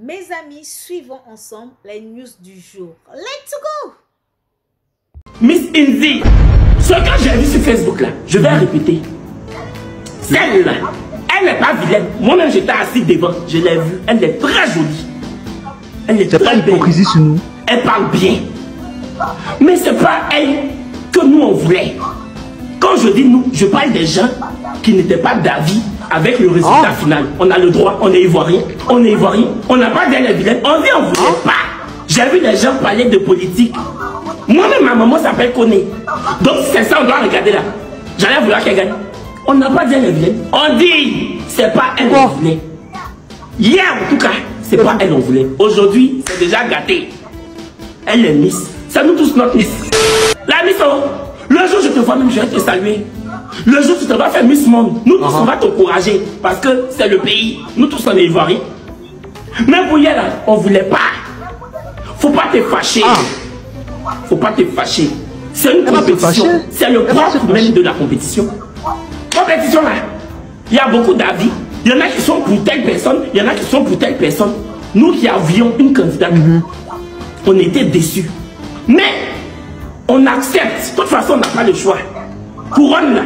Mes amis, suivons ensemble les news du jour. Let's go! Miss Inzi, ce que j'ai vu sur Facebook là, je vais répéter. Celle-là, elle n'est pas vilaine. Moi-même j'étais assis devant, je l'ai vue. Elle est très jolie. Elle est très pas belle. Hypocrisie sur nous. Elle parle bien. Mais c'est pas elle que nous on voulait. Quand je dis nous, je parle des gens qui n'étaient pas d'avis avec le résultat final. On a le droit, on est ivoirien, on est ivoirien, on n'a pas d'elle vilaine, on dit on voulait pas. J'ai vu les gens parler de politique. Moi-même, ma maman s'appelle Koné. Donc c'est ça, on doit regarder là. J'allais vouloir qu'elle gagne. On n'a pas d'elle vilaine. On dit, c'est pas elle on voulait. Hier en tout cas, c'est pas elle on voulait. Aujourd'hui, c'est déjà gâté. Elle est Miss. C'est nous tous notre Miss. La Miss, oh, le jour où je te vois même, je vais te saluer. Le jour où tu te vas faire Miss Monde, nous tous on va t'encourager. Parce que c'est le pays. Nous tous on est ivoiriens. Même pour hier là, on voulait pas. Faut pas te fâcher. Faut pas te fâcher. C'est une compétition. C'est le propre même de la compétition. Compétition là, il y a beaucoup d'avis. Il y en a qui sont pour telle personne, il y en a qui sont pour telle personne. Nous qui avions une candidate, on était déçus. Mais on accepte. De toute façon, on n'a pas le choix. Couronne là,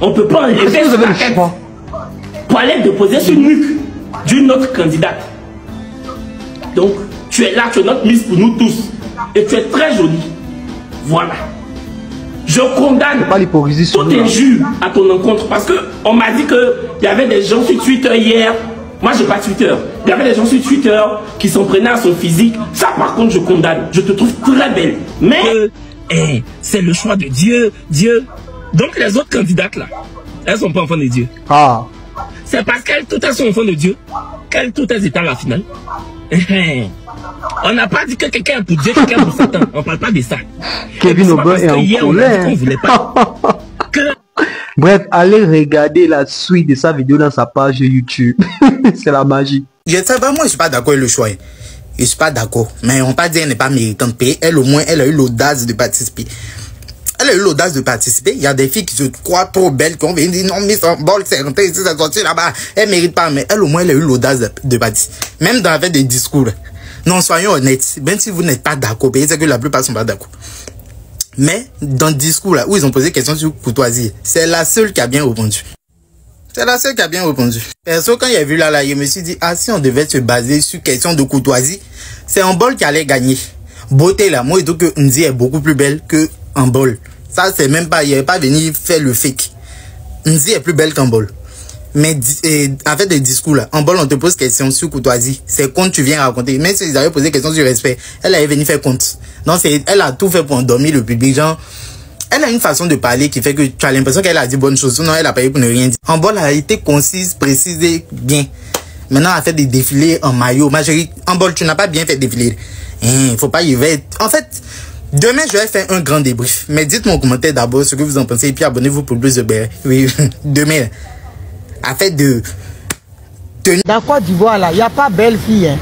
on ne peut pas enlever sa tête pour aller déposer sur le nuque d'une autre candidate. Donc, tu es là, tu es notre Miss pour nous tous. Et tu es très jolie. Voilà. Je condamne toute injure à ton encontre parce qu'on m'a dit qu'il y avait des gens sur Twitter hier. Moi, j'ai pas Twitter. Il y avait des gens sur Twitter qui s'en prenaient à son physique. Ça, par contre, je condamne. Je te trouve très belle. Mais c'est le choix de Dieu. Dieu. Donc, les autres candidates là, elles sont pas enfants de Dieu. C'est parce qu'elles toutes elles sont enfants de Dieu qu'elles toutes elles étaient à la finale. On n'a pas dit que quelqu'un est pour Dieu, quelqu'un est pour Satan. On ne parle pas de ça. Kevin Aubin est en colère. Bref, allez regarder la suite de sa vidéo dans sa page YouTube. C'est la magie. Je sais pas, moi je suis pas d'accord avec le choix. Je suis pas d'accord. Mais on pas dit qu'elle n'est pas méritante. Elle au moins, elle a eu l'audace de participer. Elle a eu l'audace de participer. Il y a des filles qui se croient trop belles, qui ont dit non, Miss Ball, c'est rentré ici, c'est sorti là-bas. Elle mérite pas, mais elle au moins, elle a eu l'audace de participer. Même dans avec des discours. Non, soyons honnêtes. Même si vous n'êtes pas d'accord, c'est que la plupart sont pas d'accord. Mais dans le discours là, où ils ont posé question sur courtoisie, c'est la seule qui a bien répondu. C'est la seule qui a bien répondu. Perso, quand il a vu là, je me suis dit, si on devait se baser sur question de courtoisie, c'est un bol qui allait gagner. Beauté là, moi je trouve que Nzi est beaucoup plus belle que un bol. Ça c'est même pas, il n'est pas venu faire le fake. Nzi est plus belle qu'un bol. Mais avec des discours là, en bol on te pose question sur courtoisie, c'est quand tu viens raconter. Même si ils avaient posé question sur respect, elle avait venu faire compte. Donc elle a tout fait pour endormir le public. Genre, elle a une façon de parler qui fait que tu as l'impression qu'elle a dit bonne chose. Sinon elle a payé pour ne rien dire. En bol elle a été concise, précise et bien. Maintenant elle a fait des défilés en maillot. Ma chérie, en bol tu n'as pas bien fait défiler. Faut pas y aller. En fait, demain je vais faire un grand débrief. Mais dites-moi en commentaire d'abord ce que vous en pensez et puis abonnez-vous pour plus de BR. Oui, demain. A fait de... Dans Côte d'Ivoire, là, il n'y a pas belle fille. Hein.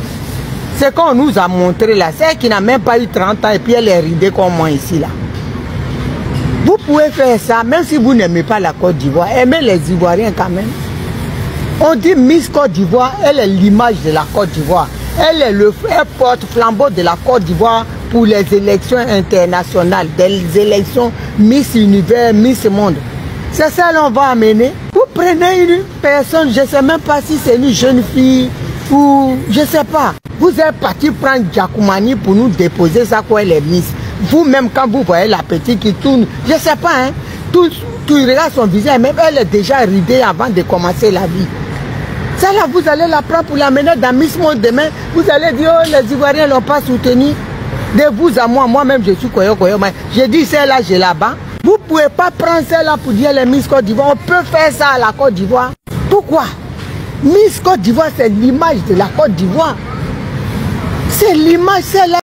C'est qu'on nous a montré là. C'est qui n'a même pas eu 30 ans et puis elle est ridée comme moi ici là. Vous pouvez faire ça, même si vous n'aimez pas la Côte d'Ivoire. Aimez les Ivoiriens quand même. On dit Miss Côte d'Ivoire, elle est l'image de la Côte d'Ivoire. Elle porte flambeau de la Côte d'Ivoire pour les élections internationales, des élections Miss Univers, Miss Monde. C'est ça qu'on va amener. Vous prenez une personne, je ne sais même pas si c'est une jeune fille ou je ne sais pas. Vous êtes parti prendre Giacoumani pour nous déposer ça quoi elle est Miss. Vous-même quand vous voyez la petite qui tourne, je ne sais pas, hein, tout regarde son visage, même elle est déjà ridée avant de commencer la vie. Ça là, vous allez la prendre pour l'amener dans Miss Monde demain. Vous allez dire, oh, les Ivoiriens ne l'ont pas soutenu. De vous à moi, moi-même je suis Koyo. Je dis celle-là, j'ai là-bas. Vous ne pouvez pas prendre celle-là pour dire les Miss Côte d'Ivoire. On peut faire ça à la Côte d'Ivoire. Pourquoi? Miss Côte d'Ivoire, c'est l'image de la Côte d'Ivoire. C'est l'image, celle-là.